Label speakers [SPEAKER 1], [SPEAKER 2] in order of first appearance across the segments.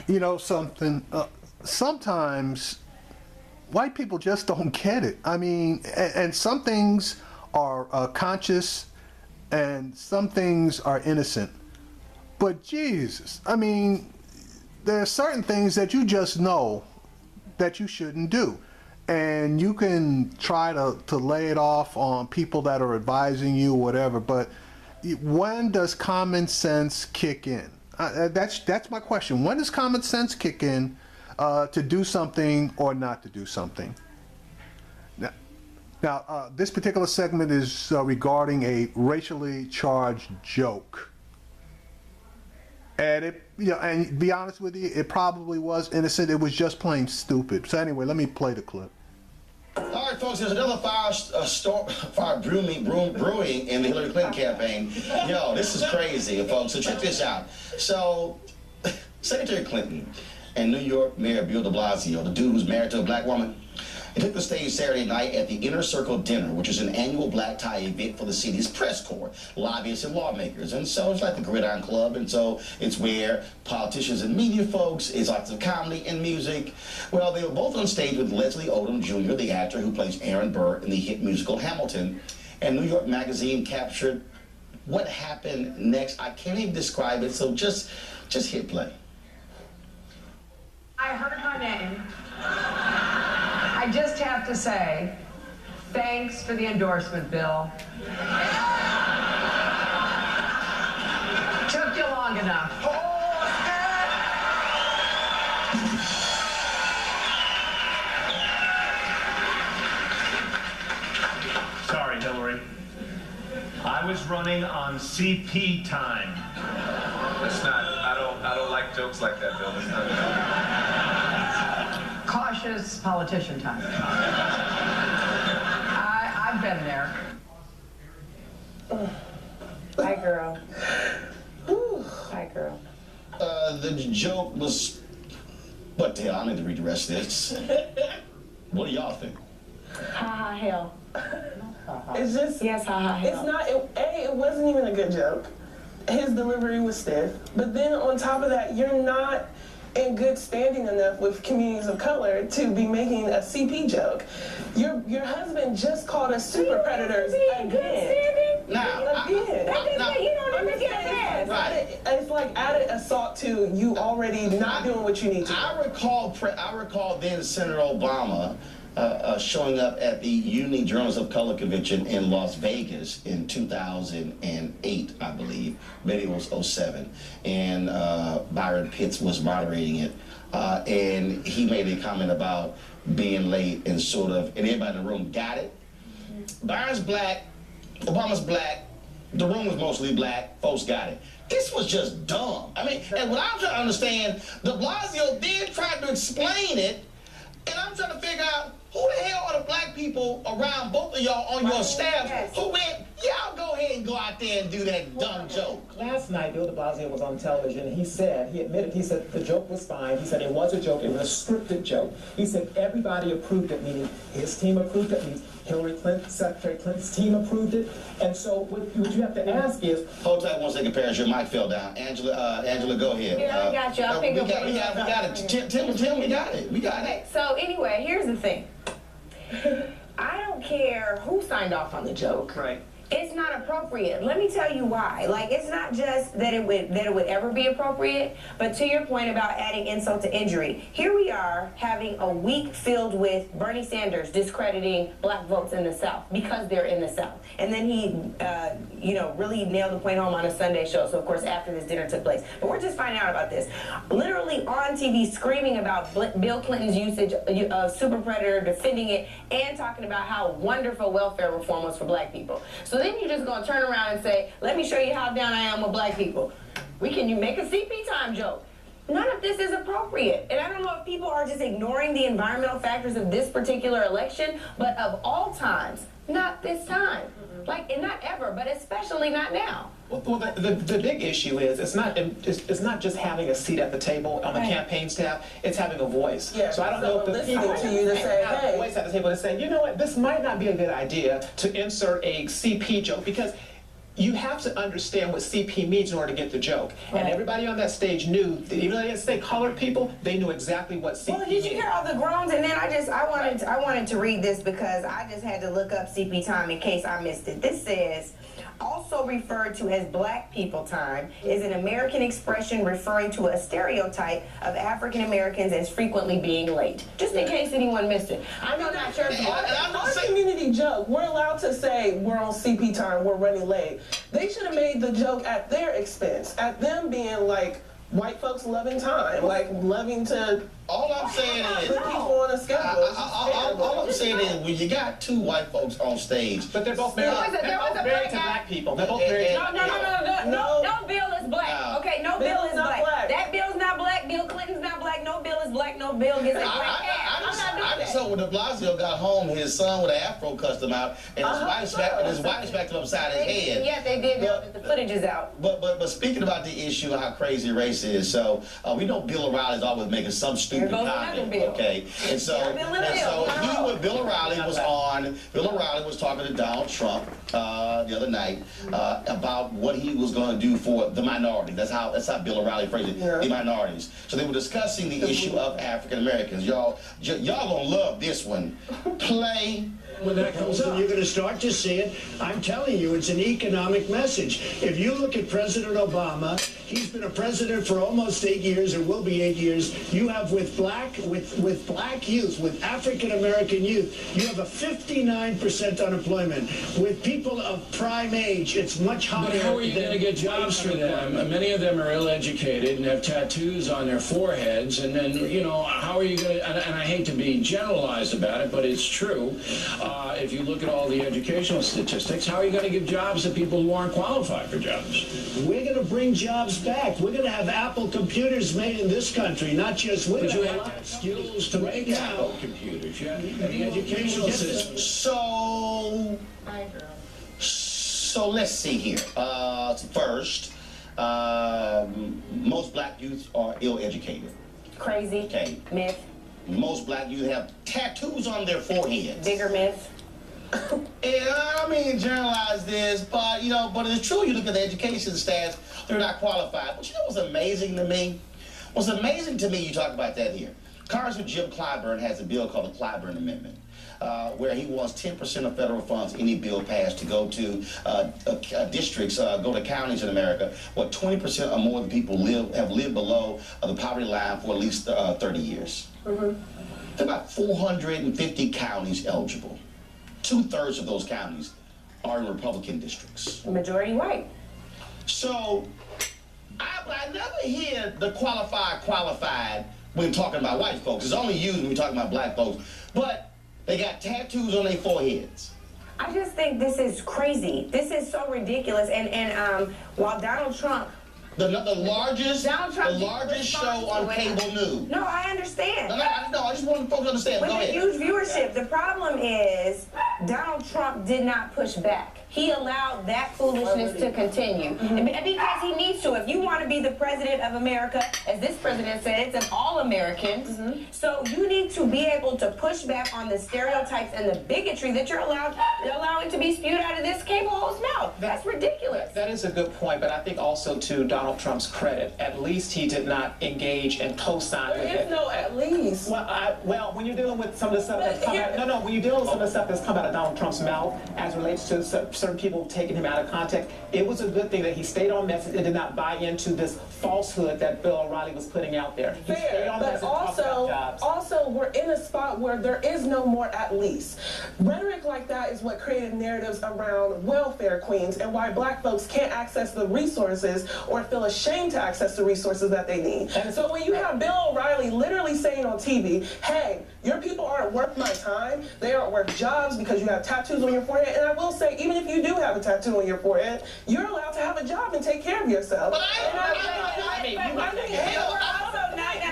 [SPEAKER 1] You know something? Sometimes white people just don't get it. I mean, and some things are conscious and some things are innocent. But Jesus, I mean, there are certain things that you just know that you shouldn't do. And you can try to lay it off on people that are advising you or whatever, but when does common sense kick in? That's my question. When does common sense kick in to do something or not to do something? Now, this particular segment is regarding a racially charged joke. And and to be honest with you, it probably was innocent. It was just plain stupid. So anyway, let me play the clip.
[SPEAKER 2] All right, folks, there's another fire brewing in the Hillary Clinton campaign. Yo, this is crazy, folks. So check this out. So, Secretary Clinton and New York Mayor Bill de Blasio, the dude who's married to a black woman, he took the stage Saturday night at the Inner Circle Dinner, which is an annual black tie event for the city's press corps, lobbyists and lawmakers. And so it's like the Gridiron Club, and so it's where politicians and media folks, it's lots of comedy and music. Well, they were both on stage with Leslie Odom Jr., the actor who plays Aaron Burr in the hit musical Hamilton. And New York Magazine captured what happened next. I can't even describe it, so just hit play.
[SPEAKER 3] I heard my name. I just have to say, thanks for the endorsement, Bill. Took you long enough.
[SPEAKER 4] Sorry, Hillary. I was running on CP time.
[SPEAKER 5] That's not, I don't like jokes like that, Bill. That's not
[SPEAKER 3] Cautious politician time. I've been there.
[SPEAKER 6] Hi, girl. Hi, girl.
[SPEAKER 2] The joke was, what the hell, I need to read the rest of this. What do y'all think?
[SPEAKER 6] Ha ha hell.
[SPEAKER 7] It's just,
[SPEAKER 6] Yes, ha ha hell.
[SPEAKER 7] it's not, it wasn't even a good joke. His delivery was stiff. But then on top of that, you're not in good standing enough with communities of color to be making a CP joke. Your husband just called us super predators again.
[SPEAKER 2] Now,
[SPEAKER 7] Again.
[SPEAKER 6] You don't understand.
[SPEAKER 2] right.
[SPEAKER 7] It's like added assault to you already not doing what you need to do.
[SPEAKER 2] I recall then Senator Obama showing up at the Union Journalists of Color Convention in Las Vegas in 2008, I believe. Maybe it was 07. And Byron Pitts was moderating it. And he made a comment about being late and sort of, and everybody in the room got it. Byron's black, Obama's black, the room was mostly black, folks got it. This was just dumb. I mean, and what I'm trying to understand, de Blasio then tried to explain it, and I'm trying to figure out who the hell are the black people around both of y'all on your staff who went, y'all go ahead and go out there and do that dumb joke.
[SPEAKER 8] Last night, Bill de Blasio was on television. He admitted the joke was fine. He said it was a joke. It was a scripted joke. He said everybody approved it, meaning his team approved it, means Hillary Clinton, Secretary Clinton's team approved it. And so what you have to ask is...
[SPEAKER 2] Hold tight 1 second, Paris. Your mic fell down. Angela, go ahead.
[SPEAKER 6] Yeah, I got you. I'll pick up
[SPEAKER 2] we got it. Tim, we got it. We got it.
[SPEAKER 6] So anyway, here's the thing. I don't care who signed off on the joke.
[SPEAKER 8] Right.
[SPEAKER 6] It's not appropriate. Let me tell you why. Like, it's not just that it would ever be appropriate, but to your point about adding insult to injury, here we are having a week filled with Bernie Sanders discrediting black votes in the South because they're in the South. And then he, really nailed the point home on a Sunday show. So, of course, after this dinner took place. But we're just finding out about this. Literally on TV screaming about Bill Clinton's usage of super predator, defending it, and talking about how wonderful welfare reform was for black people. So then you're just going to turn around and say, let me show you how down I am with black people. You make a CP time joke. None of this is appropriate. And I don't know if people are just ignoring the environmental factors of this particular election, but of all times, not this time. And not ever, but especially not now.
[SPEAKER 8] Well, the big issue is it's not just having a seat at the table on the campaign staff. It's having a voice.
[SPEAKER 7] Yeah,
[SPEAKER 8] so I don't know if the people
[SPEAKER 7] to you to say,
[SPEAKER 8] have a voice at the table to say, you know what, this might not be a good idea to insert a CP joke because you have to understand what CP means in order to get the joke. And everybody on that stage knew, that even though they didn't say colored people, they knew exactly what CP
[SPEAKER 6] Well, did you
[SPEAKER 8] meant.
[SPEAKER 6] hear all the groans? And then I wanted to read this because I just had to look up CP time in case I missed it. This says, also referred to as black people time, is an American expression referring to a stereotype of African Americans as frequently being late. Just in case anyone missed it. I'm not sure if you
[SPEAKER 7] Our community joke, we're allowed to say we're on CP time, we're running late. They should have made the joke at their expense, at them being like white folks loving time, like loving to
[SPEAKER 2] All I'm saying is,
[SPEAKER 7] put people on a schedule. It's just
[SPEAKER 2] all I'm saying is, when you got two white folks on stage,
[SPEAKER 8] But they're both married.
[SPEAKER 3] There was a
[SPEAKER 8] Married to
[SPEAKER 3] black
[SPEAKER 8] black people. They're both married to
[SPEAKER 6] No bill is black. Okay, no bill is
[SPEAKER 7] not
[SPEAKER 6] black.
[SPEAKER 7] black.
[SPEAKER 6] That bill's not black. Bill Clinton's not black. No bill is black. No bill gets a black hat. I'm not
[SPEAKER 2] I
[SPEAKER 6] doing
[SPEAKER 2] just
[SPEAKER 6] that.
[SPEAKER 2] hope when de Blasio got home, his son with an afro cussed him out, and his wife smacked him upside his head.
[SPEAKER 6] Yeah, they did. The footage is out.
[SPEAKER 2] But speaking about the issue of how crazy race is, so we know Bill O'Reilly's always making some stupid
[SPEAKER 6] Here goes another
[SPEAKER 2] comment,
[SPEAKER 6] Bill.
[SPEAKER 2] okay? And so Bill O'Reilly was talking to Donald Trump the other night about what he was going to do for the minority. That's how Bill O'Reilly phrased it, the minorities. So they were discussing the issue of African Americans. Y'all gonna love this one. Play.
[SPEAKER 9] When that comes up, you're going to start to see it. I'm telling you, it's an economic message. If you look at President Obama, he's been a president for almost 8 years, or will be 8 years. You have with black youth, with African American youth, you have a 59% unemployment. With people of prime age, it's much higher.
[SPEAKER 10] But how are you going to get jobs for them? Many of them are ill-educated and have tattoos on their foreheads, and then, you know, how are you going to, and I hate to be generalized about it, but it's true. If you look at all the educational statistics, how are you going to give jobs to people who aren't qualified for jobs?
[SPEAKER 9] We're going to bring jobs back. We're going to have Apple computers made in this country, not just with
[SPEAKER 10] But you have to have skills to make Apple computers. You have the educational system.
[SPEAKER 2] So let's see here. First, most black youth are ill-educated.
[SPEAKER 6] Crazy.
[SPEAKER 2] Okay.
[SPEAKER 6] Myth.
[SPEAKER 2] Most black youth have tattoos on their foreheads.
[SPEAKER 6] Bigger myth.
[SPEAKER 2] And I mean, generalize this, but it's true. You look at the education stats; they're not qualified. But you know what's amazing to me? What's amazing to me? You talk about that here. Congressman Jim Clyburn has a bill called the Clyburn Amendment, where he wants 10% of federal funds, any bill passed, to go to districts, go to counties in America where 20% or more of the people have lived below the poverty line for at least 30 years. There are about 450 counties eligible. 2/3 of those counties are in Republican districts.
[SPEAKER 6] Majority white.
[SPEAKER 2] So, I never hear the qualified when talking about white folks. It's only used when we're talking about black folks. But they got tattoos on their foreheads.
[SPEAKER 6] I just think this is crazy. This is so ridiculous. And while Donald Trump...
[SPEAKER 2] The largest show on
[SPEAKER 6] to
[SPEAKER 2] cable news.
[SPEAKER 6] No, I understand.
[SPEAKER 2] No, I just want folks to understand.
[SPEAKER 6] With
[SPEAKER 2] Go
[SPEAKER 6] a
[SPEAKER 2] ahead.
[SPEAKER 6] huge viewership, the problem is Donald Trump did not push back. He allowed that foolishness to continue. And because he needs to. If you want to be the president of America, as this president said, it's an all-Americans. So you need to be able to push back on the stereotypes and the bigotry that you're allowing to be spewed out of this cable host's mouth. That's ridiculous.
[SPEAKER 8] That is a good point, but I think also to Donald Trump's credit, at least he did not engage and co-sign with
[SPEAKER 7] There
[SPEAKER 8] it.
[SPEAKER 7] is no at least.
[SPEAKER 8] Well, when you're dealing with some of the stuff that's come out, when you're dealing with some of the stuff that's come out of Donald Trump's mouth as relates to certain people taking him out of context, it was a good thing that he stayed on message and did not buy into this falsehood that Bill O'Reilly was putting out there. He stayed on message, talked about jobs.
[SPEAKER 7] Also, we're in a spot where there is no more at least. Rhetoric like that is what created narratives around welfare queens and why black folks can't access the resources or feel ashamed to access the resources that they need. And so when you have Bill O'Reilly literally saying on TV, hey, your people aren't worth my time, they aren't worth jobs because you have tattoos on your forehead, and I will say, even if you do have a tattoo on your forehead, you're allowed to have a job and take care of yourself.
[SPEAKER 2] But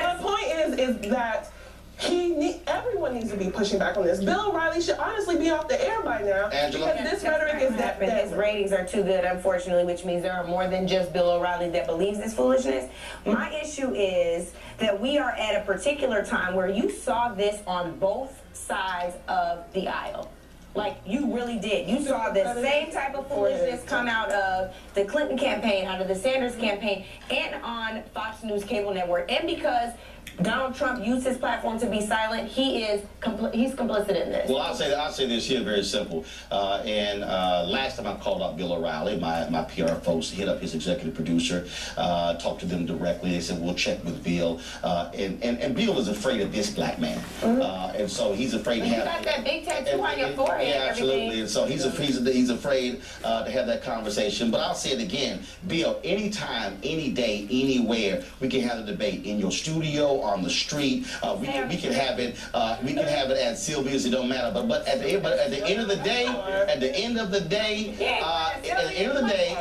[SPEAKER 7] the point is that everyone needs to be pushing back on this. Bill O'Reilly should honestly be off the air by now.
[SPEAKER 2] Angela?
[SPEAKER 7] Because this rhetoric is that
[SPEAKER 6] his ratings are too good, unfortunately, which means there are more than just Bill O'Reilly that believes this foolishness. My issue is that we are at a particular time where you saw this on both sides of the aisle. Like, you really did. You saw the same type of foolishness come out of the Clinton campaign, out of the Sanders campaign, and on Fox News cable network. And because Donald Trump used his platform to be silent, he's complicit in this.
[SPEAKER 2] Well, I'll say this here, very simple. Last time I called out Bill O'Reilly, my PR folks hit up his executive producer, talked to them directly. They said, we'll check with Bill. And Bill is afraid of this black man. And so he's afraid to have...
[SPEAKER 6] You got that big tattoo on your forehead.
[SPEAKER 2] Yeah, absolutely. And so he's afraid to have that conversation. But I'll say it again. Bill, anytime, any day, anywhere, we can have a debate in your studio, on the street. We can have it. We can have it at Sylvia's. It don't matter. But at the end of the day,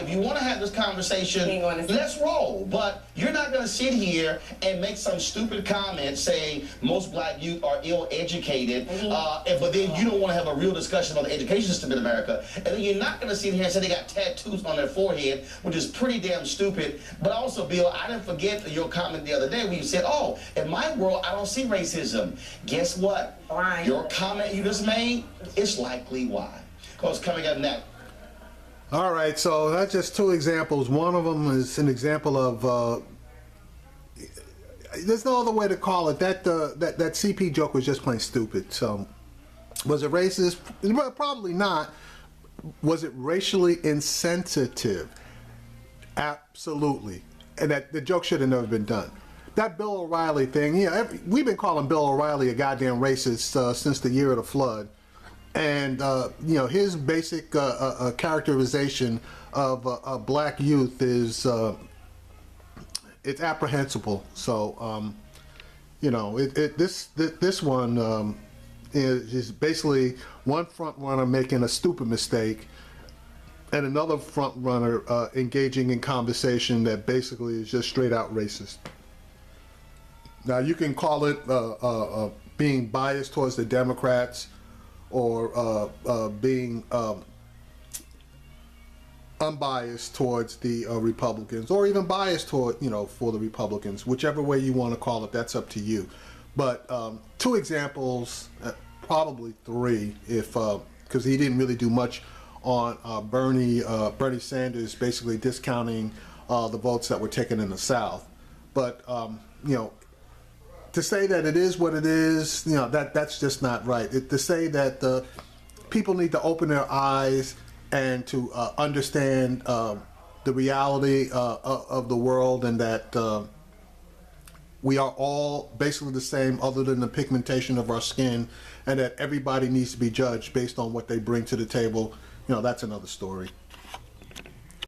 [SPEAKER 2] if you want to have this conversation, let's roll. But you're not going to sit here and make some stupid comment saying most black youth are ill-educated, but then you don't want to have a real discussion about the education system in America, and then you're not going to sit here and say they got tattoos on their forehead, which is pretty damn stupid. But also, Bill, I didn't forget your comment the other day where you said, oh, in my world, I don't see racism. Guess what?
[SPEAKER 6] Why?
[SPEAKER 2] Your comment you just made is likely why. Because coming up next.
[SPEAKER 1] All right, so that's just two examples. One of them is an example of there's no other way to call it. That CP joke was just plain stupid. So, was it racist? Well, probably not. Was it racially insensitive? Absolutely. And that the joke should have never been done. That Bill O'Reilly thing, we've been calling Bill O'Reilly a goddamn racist since the year of the flood. And, his basic characterization of black youth is, it's apprehensible. So, this one is basically one front runner making a stupid mistake and another front runner engaging in conversation that basically is just straight out racist. Now, you can call it being biased towards the Democrats or being unbiased towards the Republicans, or even biased toward, for the Republicans. Whichever way you want to call it, that's up to you. But two examples, probably three, because he didn't really do much on Bernie Sanders basically discounting the votes that were taken in the South. But, to say that it is what it is, that's just not right. To say that people need to open their eyes and to understand the reality of the world, and that we are all basically the same other than the pigmentation of our skin, and that everybody needs to be judged based on what they bring to the table, that's another story.